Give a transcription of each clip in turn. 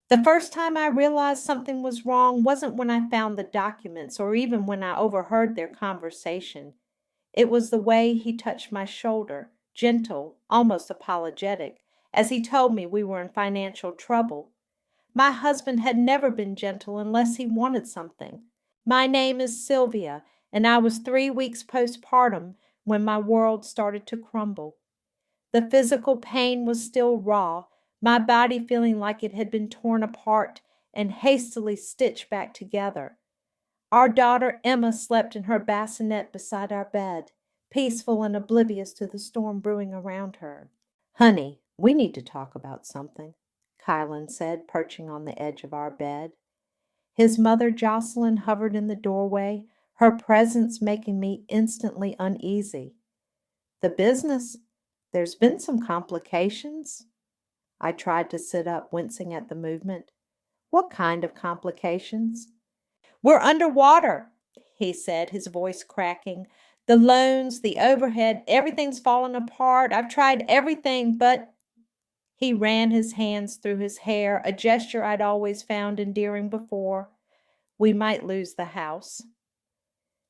The first time I realized something was wrong wasn't when I found the documents or even when I overheard their conversation. It was the way he touched my shoulder, gentle, almost apologetic, as he told me we were in financial trouble. My husband had never been gentle unless he wanted something. My name is Sylvia, and I was 3 weeks postpartum when my world started to crumble. The physical pain was still raw, my body feeling like it had been torn apart and hastily stitched back together. Our daughter Emma slept in her bassinet beside our bed, peaceful and oblivious to the storm brewing around her. Honey, we need to talk about something, Kylan said, perching on the edge of our bed. His mother Jocelyn hovered in the doorway, her presence making me instantly uneasy. The business, there's been some complications. I tried to sit up, wincing at the movement. What kind of complications? We're underwater, he said, his voice cracking. The loans, the overhead, everything's fallen apart. I've tried everything, but he ran his hands through his hair, a gesture I'd always found endearing before. We might lose the house.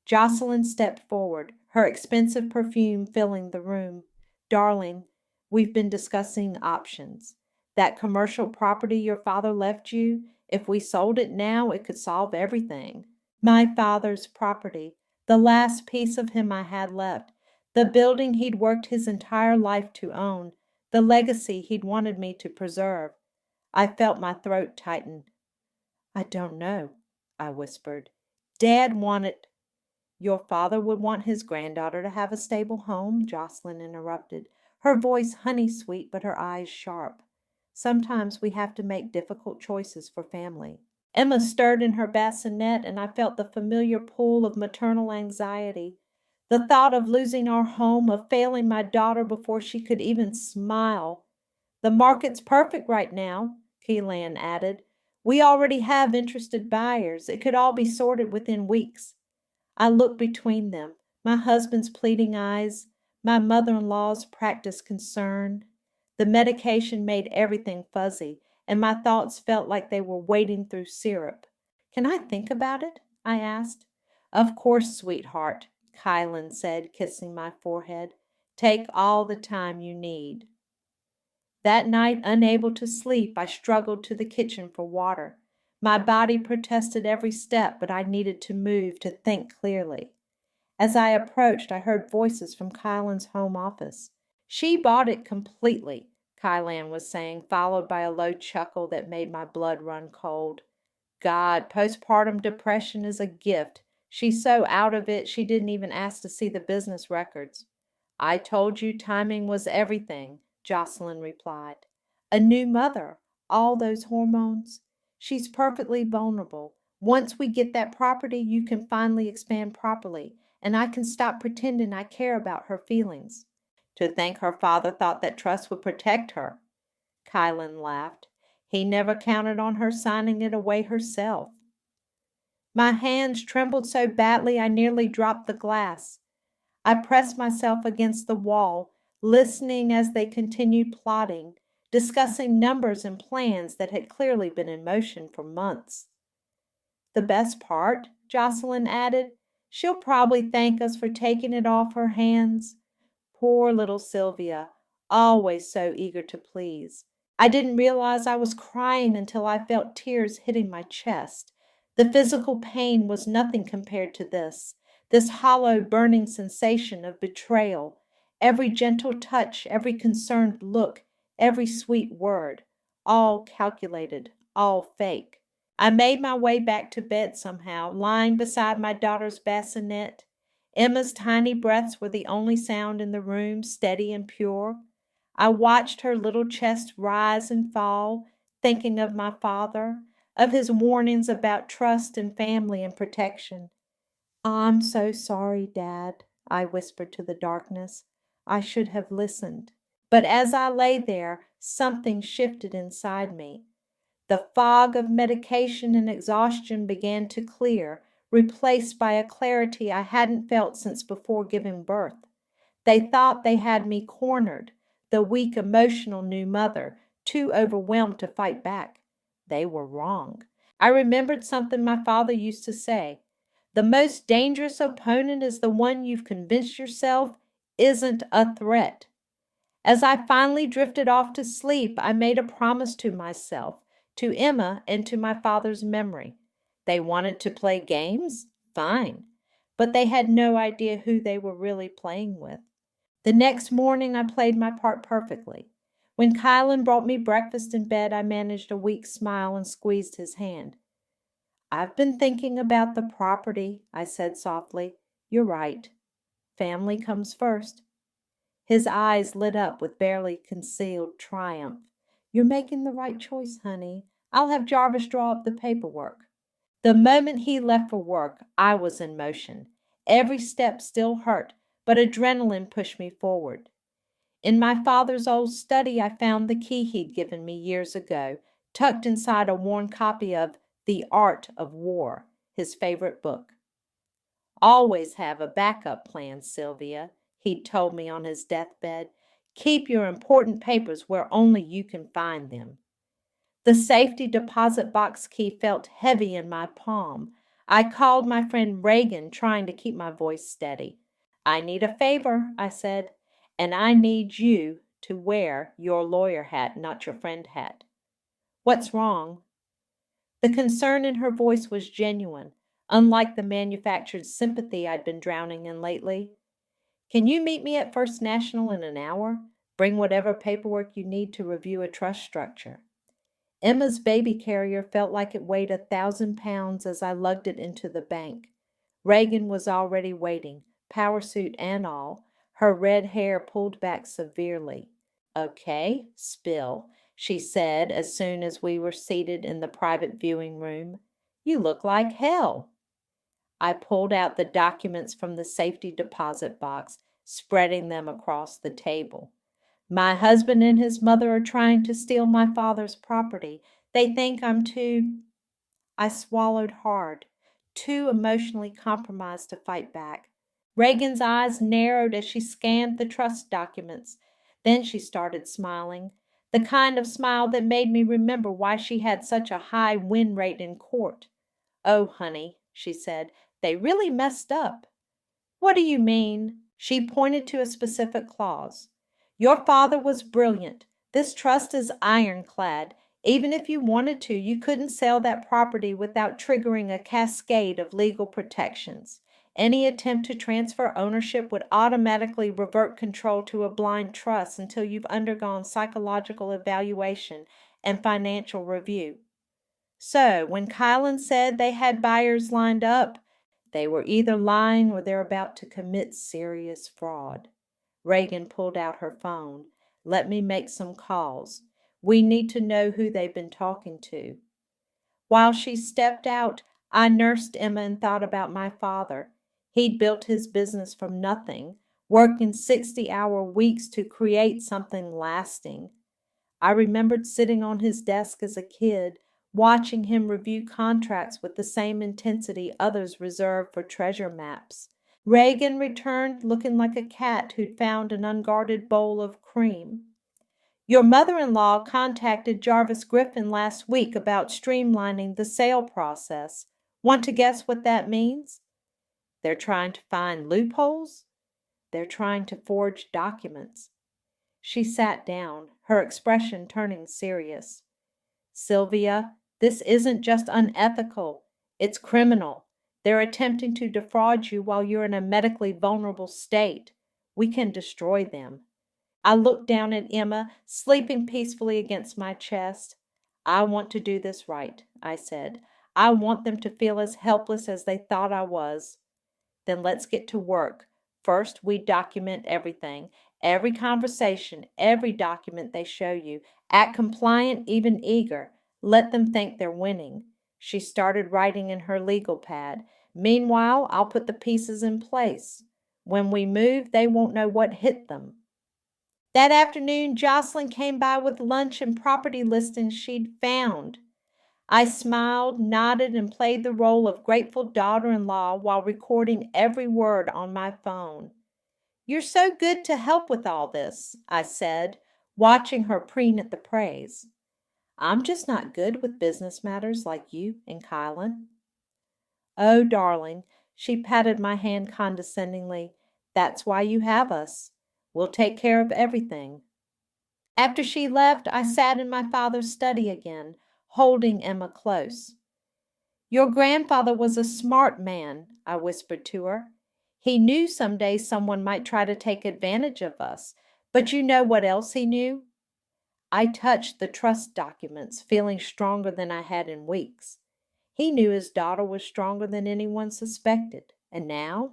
Jocelyn stepped forward, her expensive perfume filling the room. Darling, we've been discussing options. That commercial property your father left you, if we sold it now, it could solve everything. My father's property, the last piece of him I had left, the building he'd worked his entire life to own, the legacy he'd wanted me to preserve. I felt my throat tighten. I don't know, I whispered. Dad wanted. Your father would want his granddaughter to have a stable home, Jocelyn interrupted, her voice honey-sweet but her eyes sharp. Sometimes we have to make difficult choices for family. Emma stirred in her bassinet, and I felt the familiar pull of maternal anxiety. The thought of losing our home, of failing my daughter before she could even smile. The market's perfect right now, Keelan added. We already have interested buyers. It could all be sorted within weeks. I looked between them, my husband's pleading eyes, my mother-in-law's practiced concern. The medication made everything fuzzy, and my thoughts felt like they were wading through syrup. Can I think about it? I asked. Of course, sweetheart, Kylan said, kissing my forehead. Take all the time you need. That night, unable to sleep, I struggled to the kitchen for water. My body protested every step, but I needed to move to think clearly. As I approached, I heard voices from Kylan's home office. She bought it completely, Kylan was saying, followed by a low chuckle that made my blood run cold. God, postpartum depression is a gift. She's so out of it, she didn't even ask to see the business records. I told you timing was everything, Jocelyn replied. A new mother, all those hormones. She's perfectly vulnerable. Once we get that property, you can finally expand properly, and I can stop pretending I care about her feelings. To think her father thought that trust would protect her. Kylan laughed. He never counted on her signing it away herself. My hands trembled so badly I nearly dropped the glass. I pressed myself against the wall, listening as they continued plotting, discussing numbers and plans that had clearly been in motion for months. The best part, Jocelyn added, she'll probably thank us for taking it off her hands. Poor little Sylvia, always so eager to please. I didn't realize I was crying until I felt tears hitting my chest. The physical pain was nothing compared to this hollow, burning sensation of betrayal. Every gentle touch, every concerned look, every sweet word, all calculated, all fake. I made my way back to bed somehow, lying beside my daughter's bassinet. Emma's tiny breaths were the only sound in the room, steady and pure. I watched her little chest rise and fall, thinking of my father, of his warnings about trust and family and protection. I'm so sorry, Dad, I whispered to the darkness. I should have listened. But as I lay there, something shifted inside me. The fog of medication and exhaustion began to clear, replaced by a clarity I hadn't felt since before giving birth. They thought they had me cornered, the weak, emotional new mother, too overwhelmed to fight back. They were wrong. I remembered something my father used to say. The most dangerous opponent is the one you've convinced yourself isn't a threat. As I finally drifted off to sleep, I made a promise to myself, to Emma, and to my father's memory. They wanted to play games? Fine. But they had no idea who they were really playing with. The next morning, I played my part perfectly. When Kylan brought me breakfast in bed, I managed a weak smile and squeezed his hand. I've been thinking about the property, I said softly. You're right. Family comes first. His eyes lit up with barely concealed triumph. You're making the right choice, honey. I'll have Jarvis draw up the paperwork. The moment he left for work, I was in motion. Every step still hurt, but adrenaline pushed me forward. In my father's old study, I found the key he'd given me years ago, tucked inside a worn copy of The Art of War, his favorite book. Always have a backup plan, Sylvia, he'd told me on his deathbed. Keep your important papers where only you can find them. The safety deposit box key felt heavy in my palm. I called my friend Reagan, trying to keep my voice steady. I need a favor, I said, and I need you to wear your lawyer hat, not your friend hat. What's wrong? The concern in her voice was genuine, unlike the manufactured sympathy I'd been drowning in lately. Can you meet me at First National in an hour? Bring whatever paperwork you need to review a trust structure. Emma's baby carrier felt like it weighed 1,000 pounds as I lugged it into the bank. Reagan was already waiting, power suit and all, her red hair pulled back severely. Okay, spill, she said as soon as we were seated in the private viewing room. You look like hell. I pulled out the documents from the safety deposit box, spreading them across the table. My husband and his mother are trying to steal my father's property. They think I'm too... I swallowed hard, too emotionally compromised to fight back. Reagan's eyes narrowed as she scanned the trust documents. Then she started smiling, the kind of smile that made me remember why she had such a high win rate in court. Oh, honey, she said, they really messed up. What do you mean? She pointed to a specific clause. Your father was brilliant. This trust is ironclad. Even if you wanted to, you couldn't sell that property without triggering a cascade of legal protections. Any attempt to transfer ownership would automatically revert control to a blind trust until you've undergone psychological evaluation and financial review. So, when Kylan said they had buyers lined up, they were either lying or they're about to commit serious fraud. Reagan pulled out her phone. Let me make some calls. We need to know who they've been talking to. While she stepped out, I nursed Emma and thought about my father. He'd built his business from nothing, working 60-hour weeks to create something lasting. I remembered sitting on his desk as a kid, watching him review contracts with the same intensity others reserved for treasure maps. Reagan returned looking like a cat who'd found an unguarded bowl of cream. Your mother-in-law contacted Jarvis Griffin last week about streamlining the sale process. Want to guess what that means? They're trying to find loopholes. They're trying to forge documents. She sat down, her expression turning serious. Sylvia, this isn't just unethical, it's criminal. They're attempting to defraud you while you're in a medically vulnerable state. We can destroy them. I looked down at Emma, sleeping peacefully against my chest. I want to do this right, I said. I want them to feel as helpless as they thought I was. Then let's get to work. First, we document everything, every conversation, every document they show you. Act compliant, even eager. Let them think they're winning. She started writing in her legal pad. Meanwhile, I'll put the pieces in place. When we move, they won't know what hit them. That afternoon, Jocelyn came by with lunch and property listings she'd found. I smiled, nodded, and played the role of grateful daughter-in-law while recording every word on my phone. You're so good to help with all this, I said, watching her preen at the praise. I'm just not good with business matters like you and Kylan. Oh, darling, she patted my hand condescendingly. That's why you have us. We'll take care of everything. After she left, I sat in my father's study again, holding Emma close. Your grandfather was a smart man, I whispered to her. He knew someday someone might try to take advantage of us, but you know what else he knew? I touched the trust documents, feeling stronger than I had in weeks. He knew his daughter was stronger than anyone suspected, and now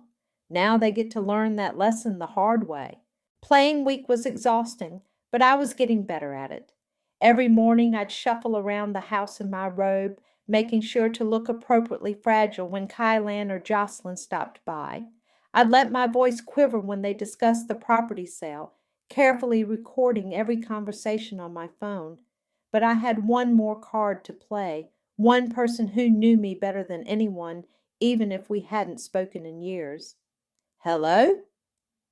they get to learn that lesson the hard way. Playing week was exhausting, but I was getting better at it. Every morning I'd shuffle around the house in my robe, making sure to look appropriately fragile when Kylan or Jocelyn stopped by. I'd let my voice quiver when they discussed the property sale, carefully recording every conversation on my phone. But I had one more card to play, one person who knew me better than anyone, even if we hadn't spoken in years. Hello?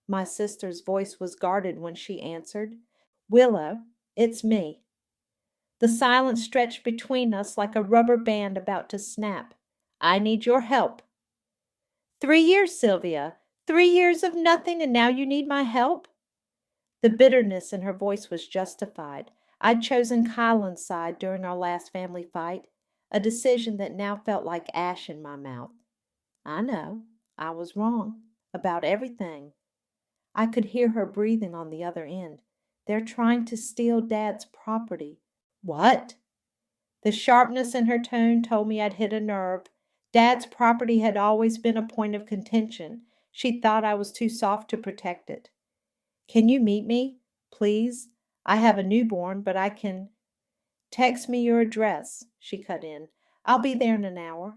My sister's voice was guarded when she answered. Willow, it's me. The silence stretched between us like a rubber band about to snap. I need your help. 3 years, Sylvia. 3 years of nothing, and now you need my help? The bitterness in her voice was justified. I'd chosen Kylan's side during our last family fight, a decision that now felt like ash in my mouth. I know. I was wrong. About everything. I could hear her breathing on the other end. They're trying to steal Dad's property. What? The sharpness in her tone told me I'd hit a nerve. Dad's property had always been a point of contention. She thought I was too soft to protect it. Can you meet me, please? I have a newborn, but I can... Text me your address, she cut in. I'll be there in an hour.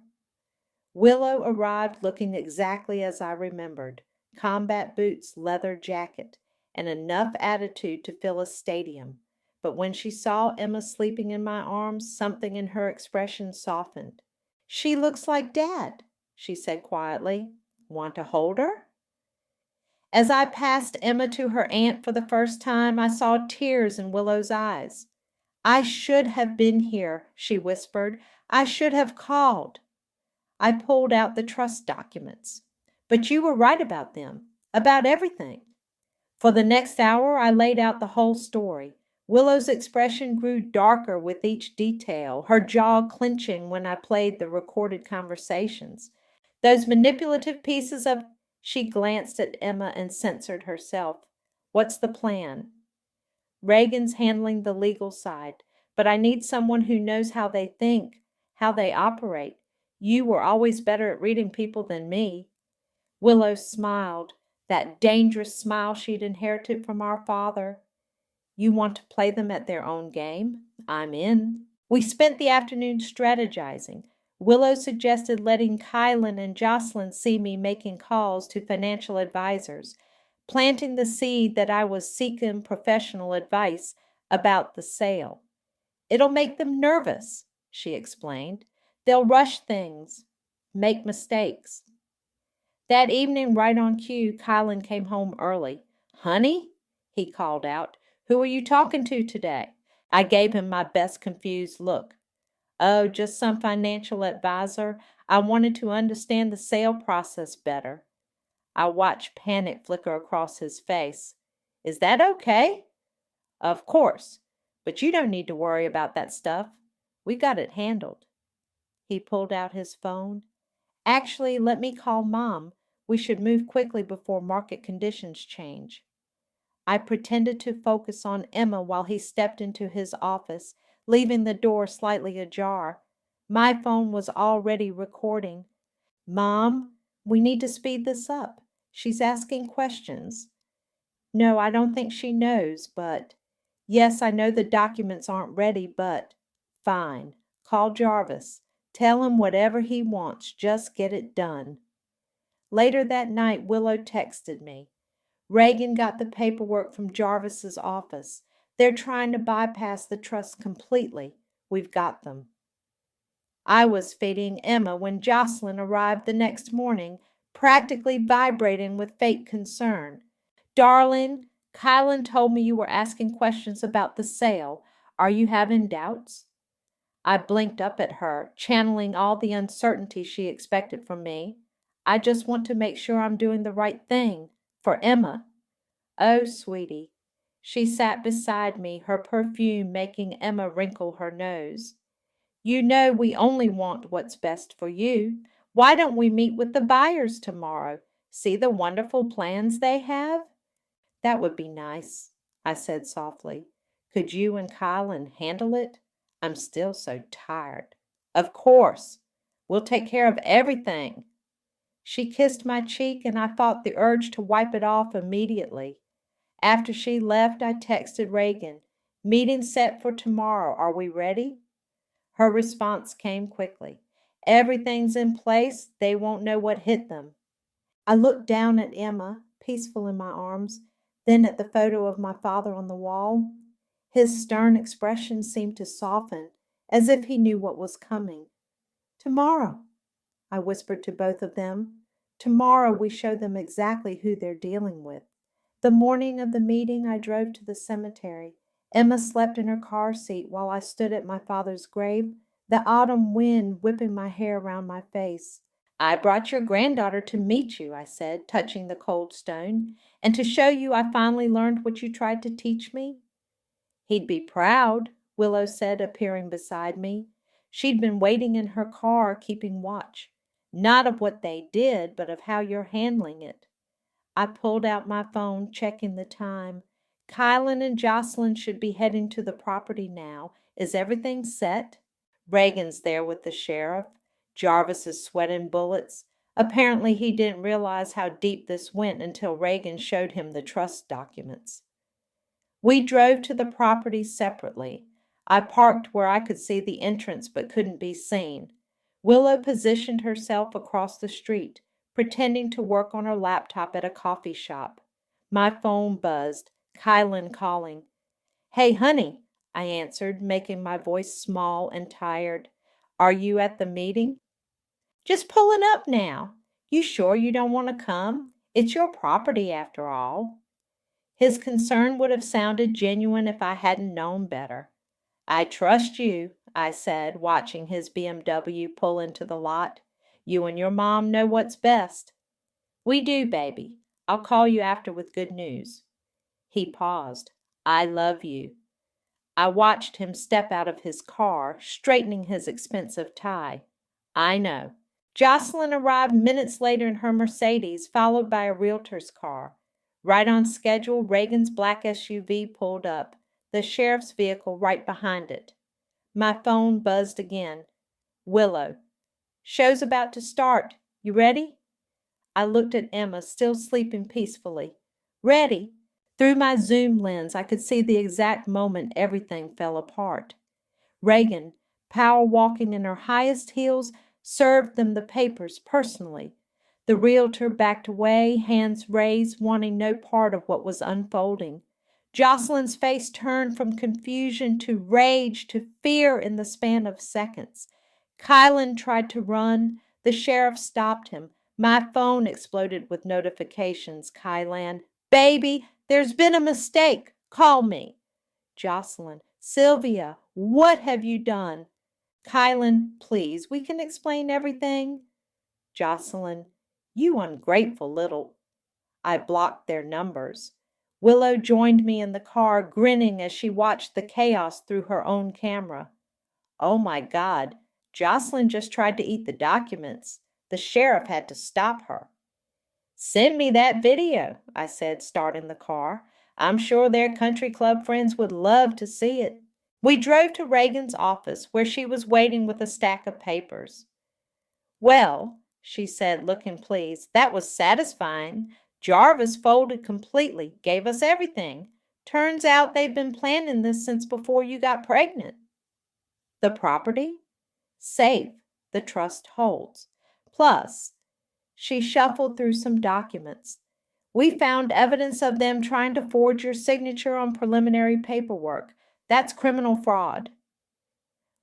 Willow arrived looking exactly as I remembered. Combat boots, leather jacket, and enough attitude to fill a stadium. But when she saw Emma sleeping in my arms, something in her expression softened. She looks like Dad, she said quietly. Want to hold her? As I passed Emma to her aunt for the first time, I saw tears in Willow's eyes. I should have been here, she whispered. I should have called. I pulled out the trust documents. But you were right about them, about everything. For the next hour, I laid out the whole story. Willow's expression grew darker with each detail, her jaw clenching when I played the recorded conversations. Those manipulative pieces of... She glanced at Emma and censored herself. What's the plan? Reagan's handling the legal side, but I need someone who knows how they think, how they operate. You were always better at reading people than me. Willow smiled, that dangerous smile she'd inherited from our father. You want to play them at their own game? I'm in. We spent the afternoon strategizing. Willow suggested letting Kylan and Jocelyn see me making calls to financial advisors, planting the seed that I was seeking professional advice about the sale. It'll make them nervous, she explained. They'll rush things, make mistakes. That evening, right on cue, Kylan came home early. Honey, he called out, who are you talking to today? I gave him my best confused look. Oh, just some financial advisor. I wanted to understand the sale process better. I watched panic flicker across his face. Is that okay? Of course, but you don't need to worry about that stuff. We got it handled. He pulled out his phone. Actually, let me call Mom. We should move quickly before market conditions change. I pretended to focus on Emma while he stepped into his office, leaving the door slightly ajar. My phone was already recording. Mom, we need to speed this up. She's asking questions. No, I don't think she knows, but... Yes, I know the documents aren't ready, but... Fine. Call Jarvis. Tell him whatever he wants. Just get it done. Later that night, Willow texted me. Reagan got the paperwork from Jarvis's office. They're trying to bypass the trust completely. We've got them. I was feeding Emma when Jocelyn arrived the next morning, practically vibrating with fake concern. Darling, Kylan told me you were asking questions about the sale. Are you having doubts? I blinked up at her, channeling all the uncertainty she expected from me. I just want to make sure I'm doing the right thing. For Emma. Oh, sweetie. She sat beside me, her perfume making Emma wrinkle her nose. You know we only want what's best for you. Why don't we meet with the buyers tomorrow? See the wonderful plans they have? That would be nice, I said softly. Could you and Kylan handle it? I'm still so tired. Of course. We'll take care of everything. She kissed my cheek, and I fought the urge to wipe it off immediately. After she left, I texted Reagan, meeting set for tomorrow. Are we ready? Her response came quickly. Everything's in place. They won't know what hit them. I looked down at Emma, peaceful in my arms, then at the photo of my father on the wall. His stern expression seemed to soften, as if he knew what was coming. Tomorrow, I whispered to both of them. Tomorrow we show them exactly who they're dealing with. The morning of the meeting, I drove to the cemetery. Emma slept in her car seat while I stood at my father's grave, the autumn wind whipping my hair around my face. I brought your granddaughter to meet you, I said, touching the cold stone, and to show you I finally learned what you tried to teach me. He'd be proud, Willow said, appearing beside me. She'd been waiting in her car, keeping watch, not of what they did, but of how you're handling it. I pulled out my phone, checking the time. Kylan and Jocelyn should be heading to the property now. Is everything set? Reagan's there with the sheriff. Jarvis is sweating bullets. Apparently he didn't realize how deep this went until Reagan showed him the trust documents. We drove to the property separately. I parked where I could see the entrance but couldn't be seen. Willow positioned herself across the street, pretending to work on her laptop at a coffee shop. My phone buzzed, Kylan calling. Hey, honey, I answered, making my voice small and tired. Are you at the meeting? Just pulling up now. You sure you don't want to come? It's your property after all. His concern would have sounded genuine if I hadn't known better. I trust you, I said, watching his BMW pull into the lot. You and your mom know what's best. We do, baby. I'll call you after with good news. He paused. I love you. I watched him step out of his car, straightening his expensive tie. I know. Jocelyn arrived minutes later in her Mercedes, followed by a realtor's car. Right on schedule, Reagan's black SUV pulled up, the sheriff's vehicle right behind it. My phone buzzed again. Willow. Show's about to start. You ready? I looked at Emma, still sleeping peacefully. Ready? Through my zoom lens, I could see the exact moment everything fell apart. Reagan, power walking in her highest heels, served them the papers personally. The realtor backed away, hands raised, wanting no part of what was unfolding. Jocelyn's face turned from confusion to rage to fear in the span of seconds. Kylan tried to run. The sheriff stopped him. My phone exploded with notifications. Kylan, baby, there's been a mistake. Call me. Jocelyn, Sylvia, what have you done? Kylan, please, we can explain everything. Jocelyn, you ungrateful little. I blocked their numbers. Willow joined me in the car, grinning as she watched the chaos through her own camera. Oh my God, Jocelyn just tried to eat the documents. The sheriff had to stop her. Send me that video, I said, starting the car. I'm sure their country club friends would love to see it. We drove to Reagan's office, where she was waiting with a stack of papers. Well, she said, looking pleased, that was satisfying. Jarvis folded completely, gave us everything. Turns out they've been planning this since before you got pregnant. The property? Safe, the trust holds. Plus, she shuffled through some documents. We found evidence of them trying to forge your signature on preliminary paperwork. That's criminal fraud.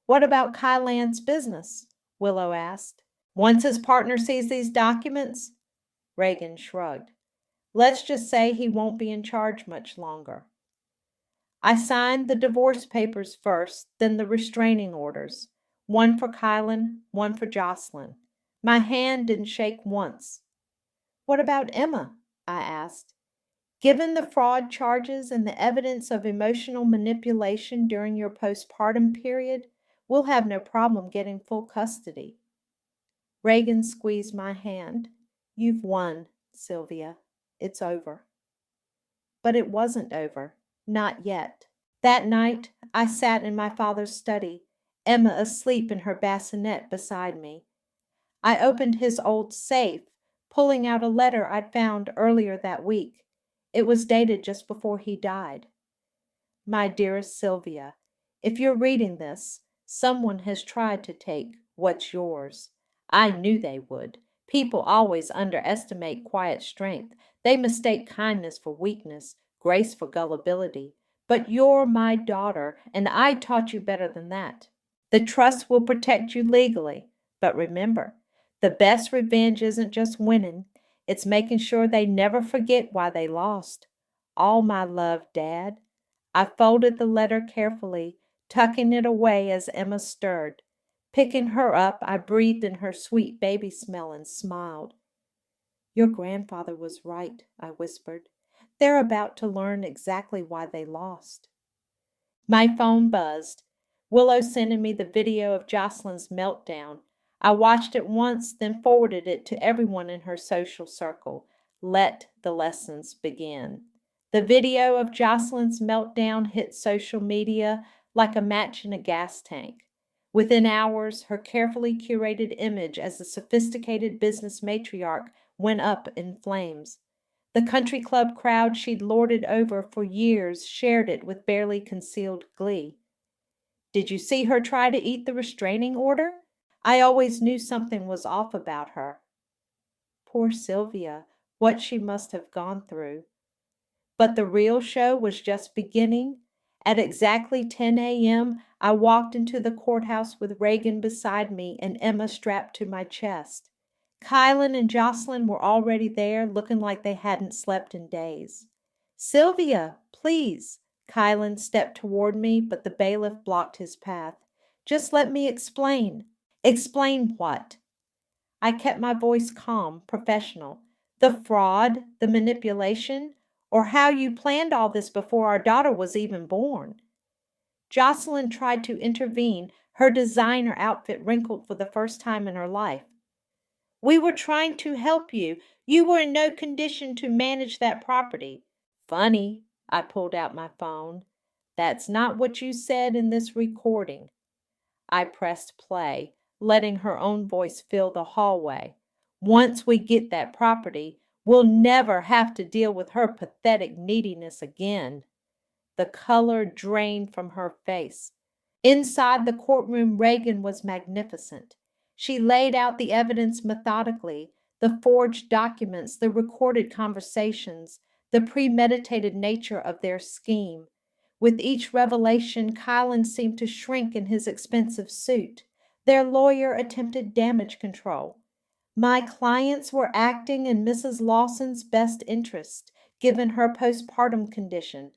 What about Kylan's business? Willow asked. Once his partner sees these documents? Reagan shrugged. Let's just say he won't be in charge much longer. I signed the divorce papers first, then the restraining orders. One for Kylan, one for Jocelyn. My hand didn't shake once. What about Emma? I asked. Given the fraud charges and the evidence of emotional manipulation during your postpartum period, we'll have no problem getting full custody. Reagan squeezed my hand. You've won, Sylvia. It's over. But it wasn't over. Not yet. That night, I sat in my father's study, Emma asleep in her bassinet beside me. I opened his old safe, pulling out a letter I'd found earlier that week. It was dated just before he died. My dearest Sylvia, if you're reading this, someone has tried to take what's yours. I knew they would. People always underestimate quiet strength. They mistake kindness for weakness, grace for gullibility. But you're my daughter, and I taught you better than that. The trust will protect you legally. But remember, the best revenge isn't just winning. It's making sure they never forget why they lost. All my love, Dad. I folded the letter carefully, tucking it away as Emma stirred. Picking her up, I breathed in her sweet baby smell and smiled. Your grandfather was right, I whispered. They're about to learn exactly why they lost. My phone buzzed. Willow sending me the video of Jocelyn's meltdown. I watched it once, then forwarded it to everyone in her social circle. Let the lessons begin. The video of Jocelyn's meltdown hit social media like a match in a gas tank. Within hours, her carefully curated image as a sophisticated business matriarch went up in flames. The country club crowd she'd lorded over for years shared it with barely concealed glee. Did you see her try to eat the restraining order? I always knew something was off about her. Poor Sylvia, what she must have gone through. But the real show was just beginning. At exactly 10 a.m., I walked into the courthouse with Reagan beside me and Emma strapped to my chest. Kylan and Jocelyn were already there, looking like they hadn't slept in days. Sylvia, please. Kylan stepped toward me, but the bailiff blocked his path. Just let me explain. Explain what? I kept my voice calm, professional. The fraud, the manipulation, or how you planned all this before our daughter was even born. Jocelyn tried to intervene, her designer outfit wrinkled for the first time in her life. We were trying to help you. You were in no condition to manage that property. Funny, I pulled out my phone. That's not what you said in this recording. I pressed play, letting her own voice fill the hallway. Once we get that property, we'll never have to deal with her pathetic neediness again. The color drained from her face. Inside the courtroom, Reagan was magnificent. She laid out the evidence methodically, the forged documents, the recorded conversations, the premeditated nature of their scheme. With each revelation, Kylan seemed to shrink in his expensive suit. Their lawyer attempted damage control. My clients were acting in Mrs. Lawson's best interest, given her postpartum condition.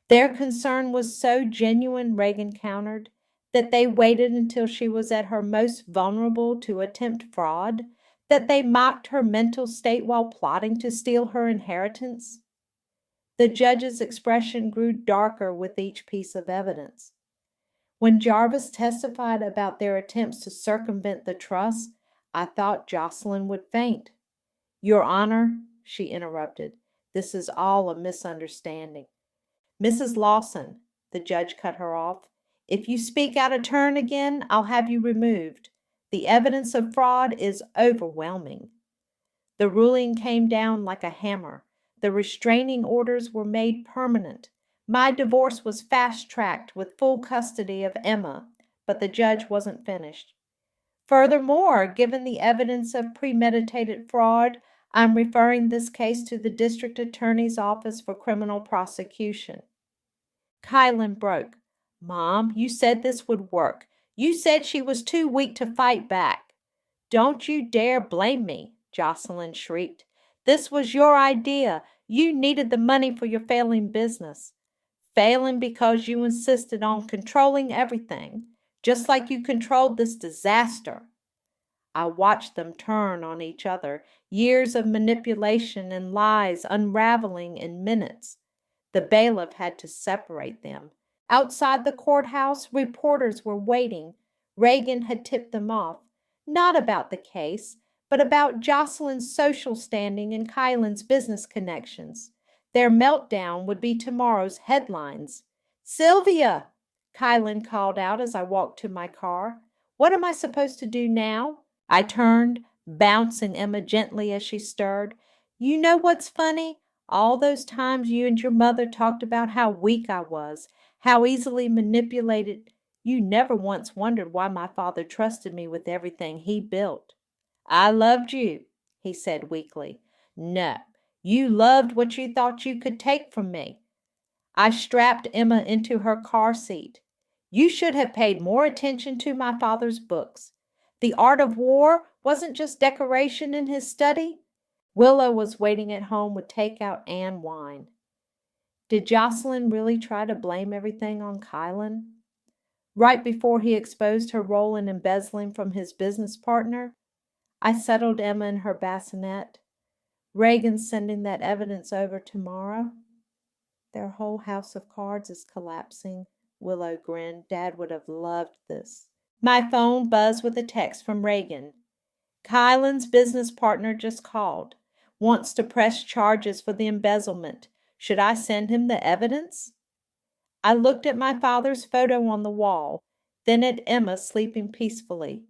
Their concern was so genuine, Reagan countered, that they waited until she was at her most vulnerable to attempt fraud, that they mocked her mental state while plotting to steal her inheritance. The judge's expression grew darker with each piece of evidence. When Jarvis testified about their attempts to circumvent the trust, I thought Jocelyn would faint. Your Honor, she interrupted, this is all a misunderstanding. Mrs. Lawson, the judge cut her off, if you speak out of turn again, I'll have you removed. The evidence of fraud is overwhelming. The ruling came down like a hammer. The restraining orders were made permanent. My divorce was fast-tracked with full custody of Emma, but the judge wasn't finished. Furthermore, given the evidence of premeditated fraud, I'm referring this case to the District Attorney's Office for Criminal Prosecution. Kylan broke. Mom, you said this would work. You said she was too weak to fight back. Don't you dare blame me, Jocelyn shrieked. This was your idea. You needed the money for your failing business. Failing because you insisted on controlling everything. just like you controlled this disaster." I watched them turn on each other, years of manipulation and lies unraveling in minutes. The bailiff had to separate them. Outside the courthouse, reporters were waiting. Reagan had tipped them off, not about the case, but about Jocelyn's social standing and Kylan's business connections. Their meltdown would be tomorrow's headlines. "Sylvia!" Kylan called out as I walked to my car. "What am I supposed to do now?" I turned, bouncing Emma gently as she stirred. "You know what's funny? All those times you and your mother talked about how weak I was, how easily manipulated, you never once wondered why my father trusted me with everything he built." "I loved you," he said weakly. "No, you loved what you thought you could take from me." I strapped Emma into her car seat. "You should have paid more attention to my father's books. The art of war wasn't just decoration in his study." Willow was waiting at home with takeout and wine. Did Jocelyn really try to blame everything on Kylan? Right before he exposed her role in embezzling from his business partner? I settled Emma in her bassinet. "Reagan's sending that evidence over tomorrow." "Their whole house of cards is collapsing." Willow grinned. "Dad would have loved this." My phone buzzed with a text from Reagan. "Kylan's business partner just called. Wants to press charges for the embezzlement. Should I send him the evidence?" I looked at my father's photo on the wall, then at Emma sleeping peacefully.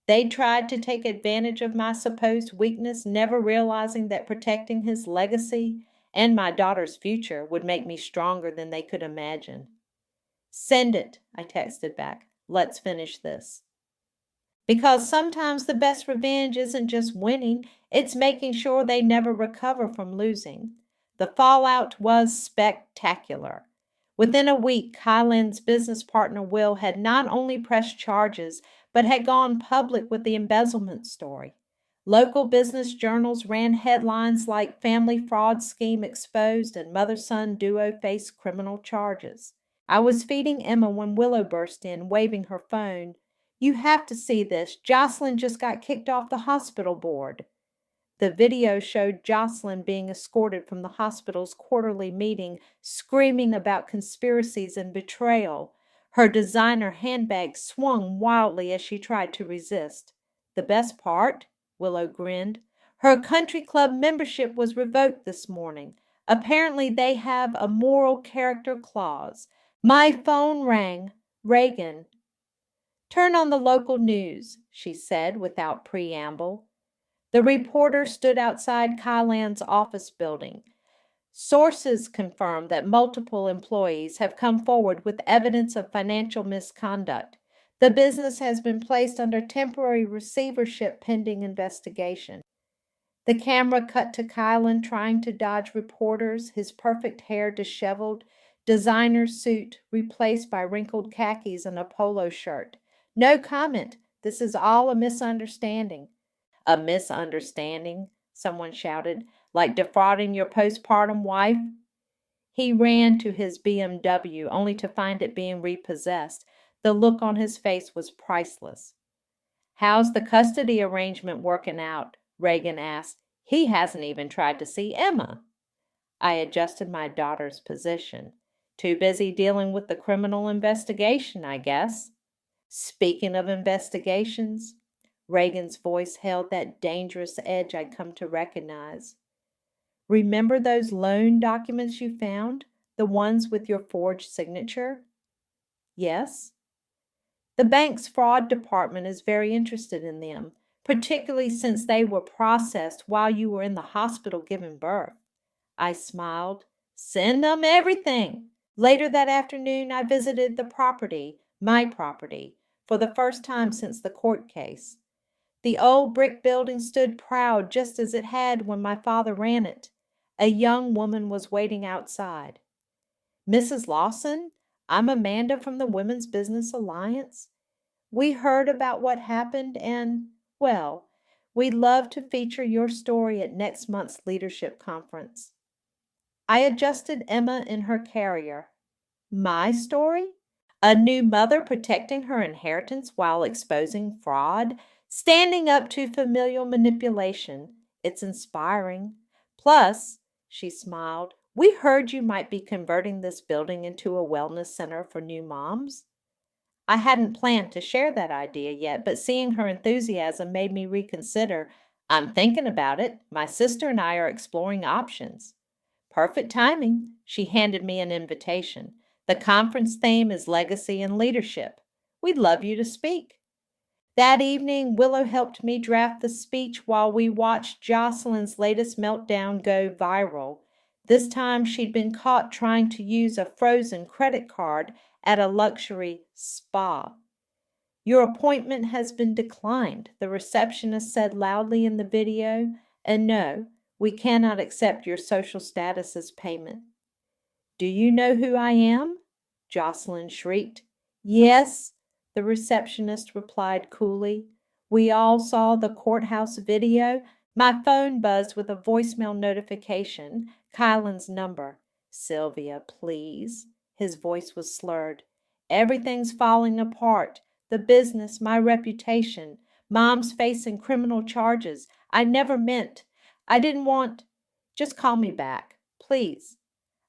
They'd tried to take advantage of my supposed weakness, never realizing that protecting his legacy and my daughter's future would make me stronger than they could imagine. "Send it," I texted back. "Let's finish this." Because sometimes the best revenge isn't just winning, it's making sure they never recover from losing. The fallout was spectacular. Within a week, Kylan's business partner Will had not only pressed charges, but had gone public with the embezzlement story. Local business journals ran headlines like "Family Fraud Scheme Exposed" and "Mother-Son Duo Face Criminal Charges." I was feeding Emma when Willow burst in, waving her phone. "You have to see this. Jocelyn just got kicked off the hospital board." The video showed Jocelyn being escorted from the hospital's quarterly meeting, screaming about conspiracies and betrayal. Her designer handbag swung wildly as she tried to resist. "The best part?" Willow grinned. "Her country club membership was revoked this morning. Apparently they have a moral character clause." My phone rang. "Reagan." "Turn on the local news," she said without preamble. The reporter stood outside Kylan's office building. "Sources confirm that multiple employees have come forward with evidence of financial misconduct. The business has been placed under temporary receivership pending investigation." The camera cut to Kylan trying to dodge reporters, his perfect hair disheveled, designer suit replaced by wrinkled khakis and a polo shirt. "No comment. This is all a misunderstanding." "A misunderstanding?" someone shouted. "Like defrauding your postpartum wife?" He ran to his BMW, only to find it being repossessed. The look on his face was priceless. "How's the custody arrangement working out?" Reagan asked. "He hasn't even tried to see Emma." I adjusted my daughter's position. "Too busy dealing with the criminal investigation, I guess." "Speaking of investigations," Reagan's voice held that dangerous edge I'd come to recognize. "Remember those loan documents you found? The ones with your forged signature?" "Yes." "The bank's fraud department is very interested in them, particularly since they were processed while you were in the hospital giving birth." I smiled. "Send them everything." Later that afternoon, I visited the property, my property, for the first time since the court case. The old brick building stood proud just as it had when my father ran it. A young woman was waiting outside. "Mrs. Lawson, I'm Amanda from the Women's Business Alliance. We heard about what happened and, well, we'd love to feature your story at next month's leadership conference." I adjusted Emma in her carrier. "My story?" A new mother protecting her inheritance while exposing fraud, standing up to familial manipulation. It's inspiring. Plus, she smiled, we heard you might be converting this building into a wellness center for new moms. I hadn't planned to share that idea yet, but seeing her enthusiasm made me reconsider. I'm thinking about it. My sister and I are exploring options. Perfect timing. She handed me an invitation. The conference theme is legacy and leadership. We'd love you to speak. That evening, Willow helped me draft the speech while we watched Jocelyn's latest meltdown go viral. This time, she'd been caught trying to use a frozen credit card at a luxury spa. Your appointment has been declined, the receptionist said loudly in the video, and no, we cannot accept your social status as payment. Do you know who I am? Jocelyn shrieked. Yes, the receptionist replied coolly. We all saw the courthouse video. My phone buzzed with a voicemail notification. Kylan's number. Sylvia, please. His voice was slurred. Everything's falling apart. The business, my reputation. Mom's facing criminal charges. I never meant. I didn't want. Just call me back, please.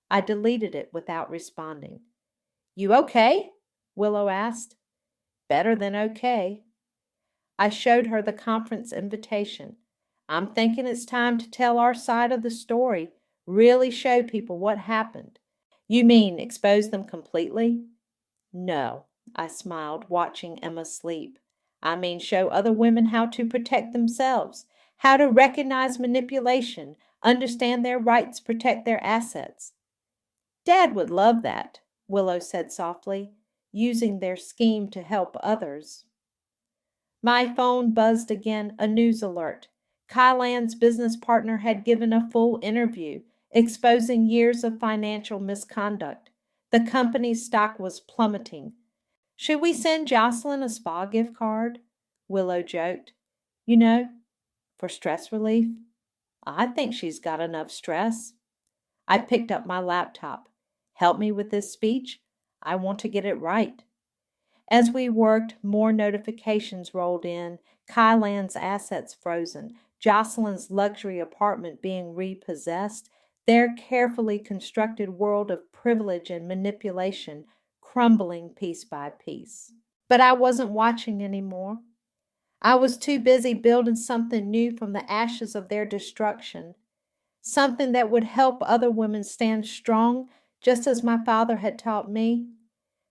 I deleted it without responding. You okay? Willow asked. Better than okay. I showed her the conference invitation. I'm thinking it's time to tell our side of the story, really show people what happened. You mean expose them completely? No, I smiled, watching Emma sleep. I mean show other women how to protect themselves, how to recognize manipulation, understand their rights, protect their assets. Dad would love that, Willow said softly, using their scheme to help others. My phone buzzed again, a news alert. Kylan's business partner had given a full interview, exposing years of financial misconduct. The company's stock was plummeting. Should we send Jocelyn a spa gift card? Willow joked. You know, for stress relief. I think she's got enough stress. I picked up my laptop. Help me with this speech. I want to get it right. As we worked, more notifications rolled in. Kylan's assets frozen. Jocelyn's luxury apartment being repossessed. Their carefully constructed world of privilege and manipulation crumbling piece by piece. But I wasn't watching anymore. I was too busy building something new from the ashes of their destruction. Something that would help other women stand strong, just as my father had taught me.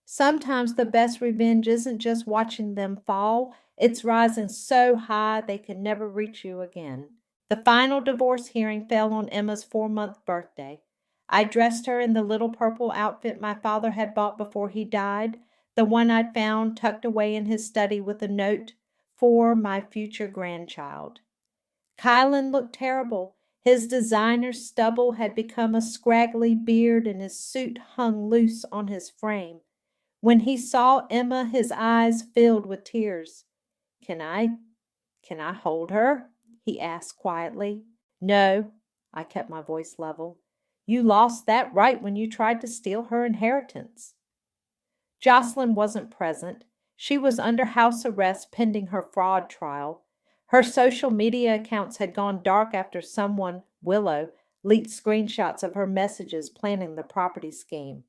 Sometimes the best revenge isn't just watching them fall, it's rising so high they can never reach you again. The final divorce hearing fell on Emma's 4-month birthday. I dressed her in the little purple outfit my father had bought before he died, the one I'd found tucked away in his study with a note, for my future grandchild. Kylan looked terrible. His designer stubble had become a scraggly beard and his suit hung loose on his frame. When he saw Emma, his eyes filled with tears. Can I hold her? He asked quietly. No, I kept my voice level. You lost that right when you tried to steal her inheritance. Jocelyn wasn't present. She was under house arrest pending her fraud trial. Her social media accounts had gone dark after someone, Willow, leaked screenshots of her messages planning the property scheme.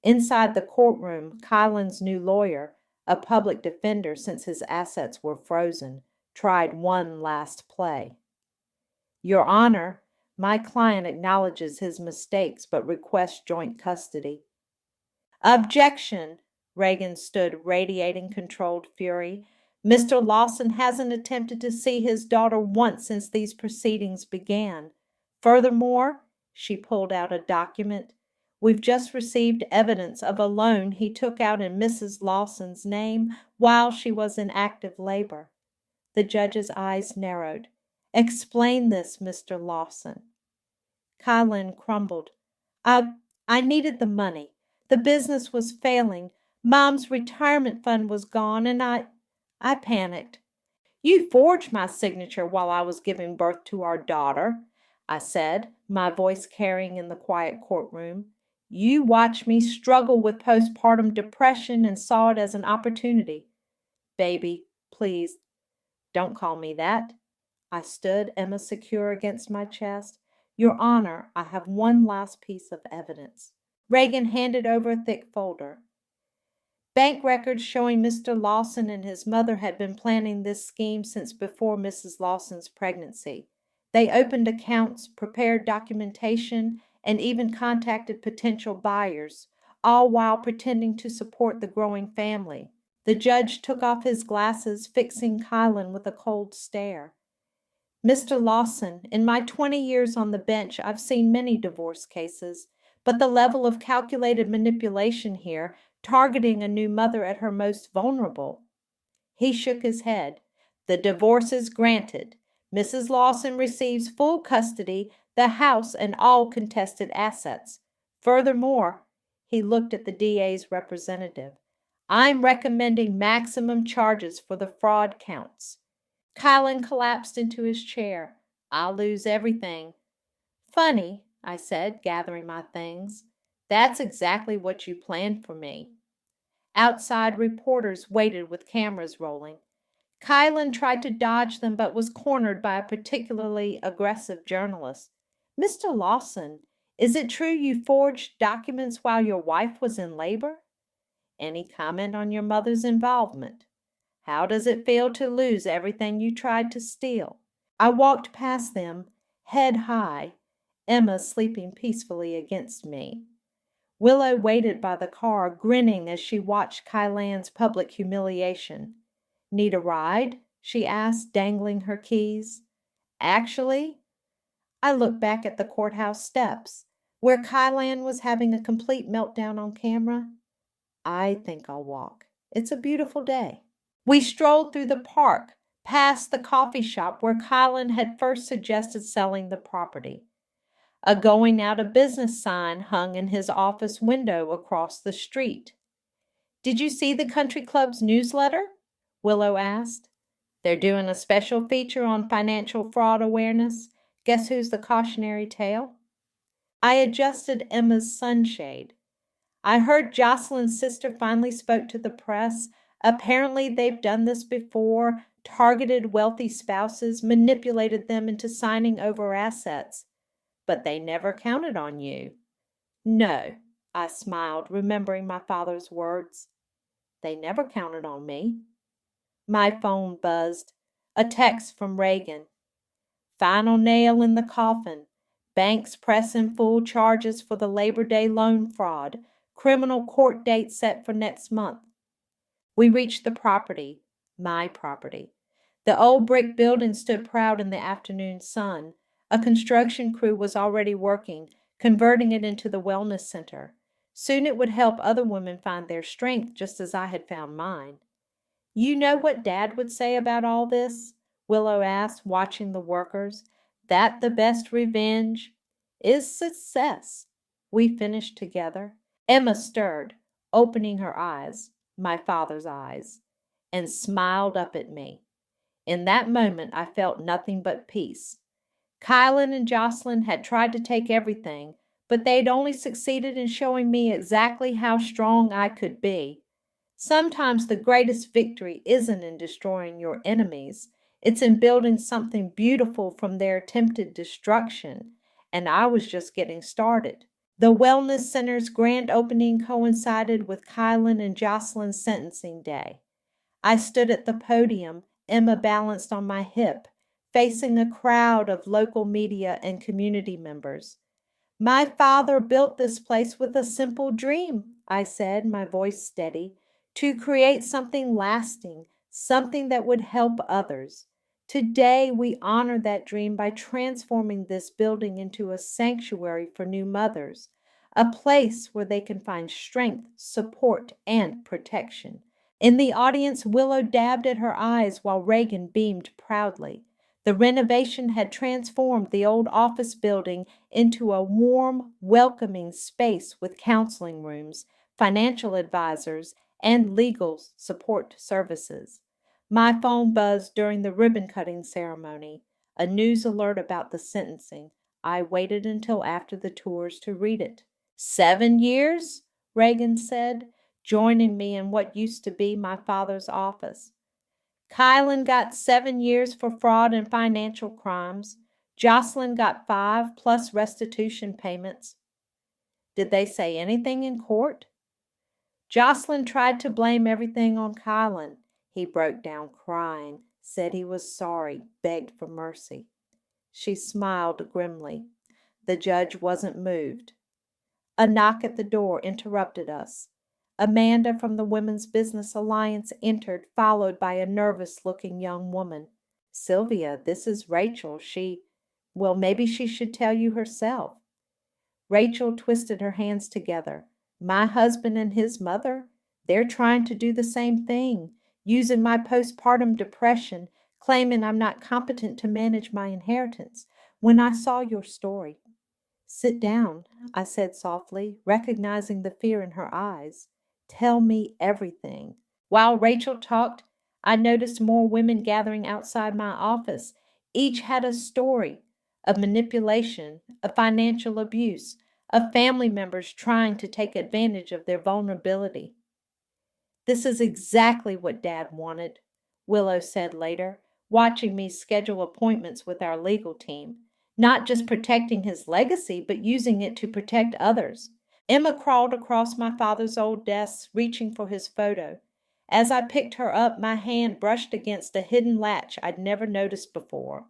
Inside the courtroom, Kylan's new lawyer, a public defender since his assets were frozen, tried one last play. Your Honor, my client acknowledges his mistakes but requests joint custody. Objection! Reagan stood, radiating controlled fury. Mr. Lawson hasn't attempted to see his daughter once since these proceedings began. Furthermore, she pulled out a document. We've just received evidence of a loan he took out in Mrs. Lawson's name while she was in active labor. The judge's eyes narrowed. Explain this, Mr. Lawson. Kylan crumbled. I needed the money. The business was failing. Mom's retirement fund was gone, and I panicked. You forged my signature while I was giving birth to our daughter, I said, my voice carrying in the quiet courtroom. You watched me struggle with postpartum depression and saw it as an opportunity. Baby, please, don't call me that. I stood, Emma secure against my chest. Your Honor, I have one last piece of evidence. Reagan handed over a thick folder. Bank records showing Mr. Lawson and his mother had been planning this scheme since before Mrs. Lawson's pregnancy. They opened accounts, prepared documentation, and even contacted potential buyers, all while pretending to support the growing family. The judge took off his glasses, fixing Kylan with a cold stare. Mr. Lawson, in my 20 years on the bench, I've seen many divorce cases, but the level of calculated manipulation here, targeting a new mother at her most vulnerable. He shook his head. The divorce is granted. Mrs. Lawson receives full custody, the house, and all contested assets. Furthermore, he looked at the DA's representative. I'm recommending maximum charges for the fraud counts. Kylan collapsed into his chair. I'll lose everything. Funny, I said, gathering my things. That's exactly what you planned for me. Outside, reporters waited with cameras rolling. Kylan tried to dodge them but was cornered by a particularly aggressive journalist. Mr. Lawson, is it true you forged documents while your wife was in labor? Any comment on your mother's involvement? How does it feel to lose everything you tried to steal? I walked past them, head high, Emma sleeping peacefully against me. Willow waited by the car, grinning as she watched Kylan's public humiliation. Need a ride? She asked, dangling her keys. Actually, I looked back at the courthouse steps, where Kylan was having a complete meltdown on camera. I think I'll walk. It's a beautiful day. We strolled through the park, past the coffee shop where Kylan had first suggested selling the property. A going out of business sign hung in his office window across the street. Did you see the country club's newsletter? Willow asked. They're doing a special feature on financial fraud awareness. Guess who's the cautionary tale? I adjusted Emma's sunshade. I heard Jocelyn's sister finally spoke to the press. Apparently they've done this before, targeted wealthy spouses, manipulated them into signing over assets. But they never counted on you. No, I smiled, remembering my father's words. They never counted on me. My phone buzzed. A text from Reagan. Final nail in the coffin. Banks pressing full charges for the Labor Day loan fraud. Criminal court date set for next month. We reached the property, my property. The old brick building stood proud in the afternoon sun. A construction crew was already working, converting it into the wellness center. Soon it would help other women find their strength just as I had found mine. You know what Dad would say about all this? Willow asked, watching the workers. That the best revenge is success. We finished together. Emma stirred, opening her eyes, my father's eyes, and smiled up at me. In that moment, I felt nothing but peace. Kylan and Jocelyn had tried to take everything, but they'd only succeeded in showing me exactly how strong I could be. Sometimes the greatest victory isn't in destroying your enemies. It's in building something beautiful from their attempted destruction. And I was just getting started. The Wellness Center's grand opening coincided with Kylan and Jocelyn's sentencing day. I stood at the podium, Emma balanced on my hip, facing a crowd of local media and community members. My father built this place with a simple dream, I said, my voice steady, to create something lasting, something that would help others. Today, we honor that dream by transforming this building into a sanctuary for new mothers, a place where they can find strength, support, and protection. In the audience, Willow dabbed at her eyes while Reagan beamed proudly. The renovation had transformed the old office building into a warm, welcoming space with counseling rooms, financial advisors, and legal support services. My phone buzzed during the ribbon-cutting ceremony, a news alert about the sentencing. I waited until after the tours to read it. 7 years? Reagan said, joining me in what used to be my father's office. Kylan got 7 years for fraud and financial crimes. Jocelyn got 5 plus restitution payments. Did they say anything in court? Jocelyn tried to blame everything on Kylan. He broke down crying, said he was sorry, begged for mercy. She smiled grimly. The judge wasn't moved. A knock at the door interrupted us. Amanda from the Women's Business Alliance entered, followed by a nervous-looking young woman. Sylvia, this is Rachel. Well, maybe she should tell you herself. Rachel twisted her hands together. My husband and his mother? They're trying to do the same thing, using my postpartum depression, claiming I'm not competent to manage my inheritance. When I saw your story, sit down, I said softly, recognizing the fear in her eyes. Tell me everything. While Rachel talked, I noticed more women gathering outside my office. Each had a story of manipulation, of financial abuse, of family members trying to take advantage of their vulnerability. This is exactly what Dad wanted, Willow said later, watching me schedule appointments with our legal team. Not just protecting his legacy, but using it to protect others. Emma crawled across my father's old desk, reaching for his photo. As I picked her up, my hand brushed against a hidden latch I'd never noticed before.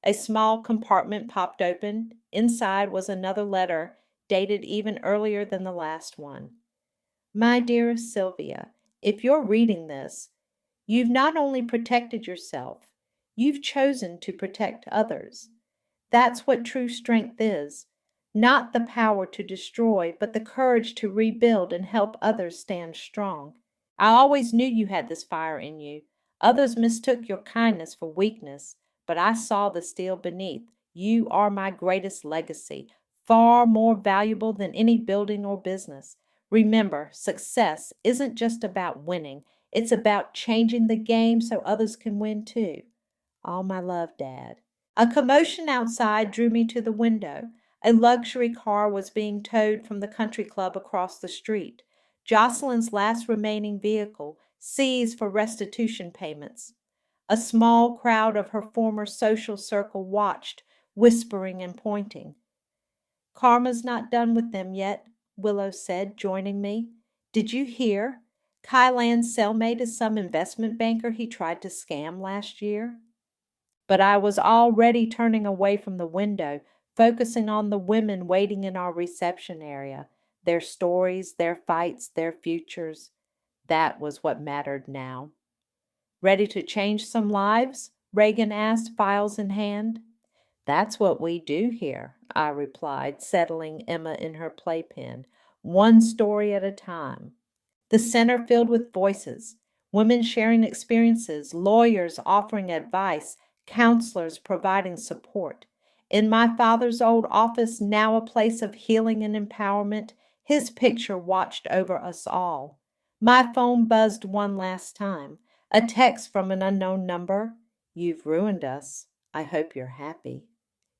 A small compartment popped open. Inside was another letter, dated even earlier than the last one. My dearest Sylvia, if you're reading this, you've not only protected yourself, you've chosen to protect others. That's what true strength is. Not the power to destroy, but the courage to rebuild and help others stand strong. I always knew you had this fire in you. Others mistook your kindness for weakness, but I saw the steel beneath. You are my greatest legacy, far more valuable than any building or business. Remember, success isn't just about winning. It's about changing the game so others can win too. All my love, Dad. A commotion outside drew me to the window. A luxury car was being towed from the country club across the street. Jocelyn's last remaining vehicle, seized for restitution payments. A small crowd of her former social circle watched, whispering and pointing. Karma's not done with them yet, Willow said, joining me. Did you hear? Kylan's cellmate is some investment banker he tried to scam last year. But I was already turning away from the window, focusing on the women waiting in our reception area, their stories, their fights, their futures. That was what mattered now. Ready to change some lives? Reagan asked, files in hand. That's what we do here, I replied, settling Emma in her playpen, one story at a time. The center filled with voices, women sharing experiences, lawyers offering advice, counselors providing support. In my father's old office, now a place of healing and empowerment, his picture watched over us all. My phone buzzed one last time. A text from an unknown number. You've ruined us. I hope you're happy.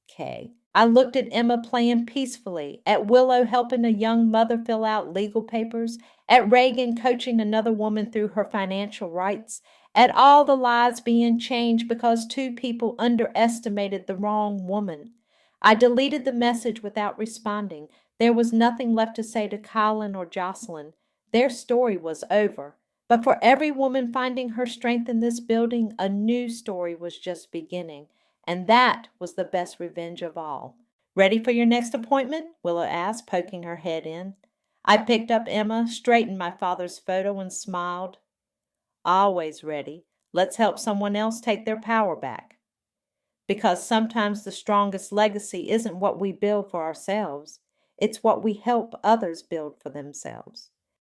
K. I looked at Emma playing peacefully, at Willow helping a young mother fill out legal papers, at Reagan coaching another woman through her financial rights, at all the lives being changed because two people underestimated the wrong woman. I deleted the message without responding. There was nothing left to say to Colin or Jocelyn. Their story was over. But for every woman finding her strength in this building, a new story was just beginning. And that was the best revenge of all. Ready for your next appointment? Willow asked, poking her head in. I picked up Emma, straightened my father's photo, and smiled. Always ready. Let's help someone else take their power back. Because sometimes the strongest legacy isn't what we build for ourselves. It's what we help others build for themselves.